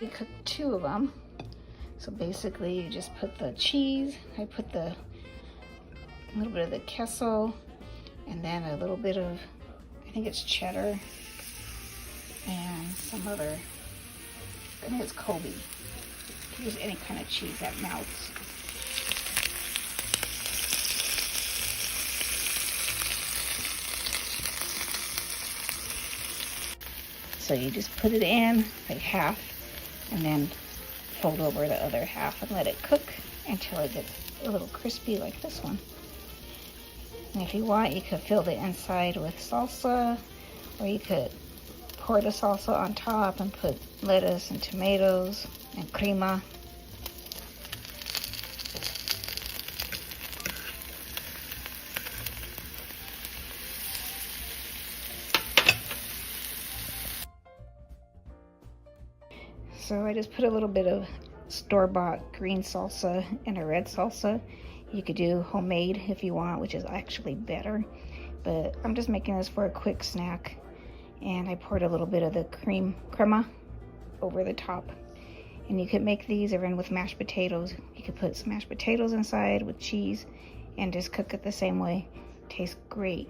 We cooked 2 of them. So basically you just put the cheese, I put a little bit of the queso, and then a little bit of, I think it's cheddar, and some other, I think it's Kobe. You can use any kind of cheese that melts. So you just put it in like half, and then fold over the other half and let it cook until it gets a little crispy like this one. And if you want, you could fill the inside with salsa, or you could pour the salsa on top and put lettuce and tomatoes and crema. So I just put a little bit of store-bought green salsa and a red salsa. You could do homemade if you want, which is actually better. But I'm just making this for a quick snack. And I poured a little bit of the crema over the top. And you could make these even with mashed potatoes. You could put some mashed potatoes inside with cheese and just cook it the same way. Tastes great.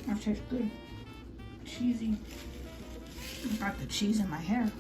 That tastes good. Cheesy. I got the cheese in my hair.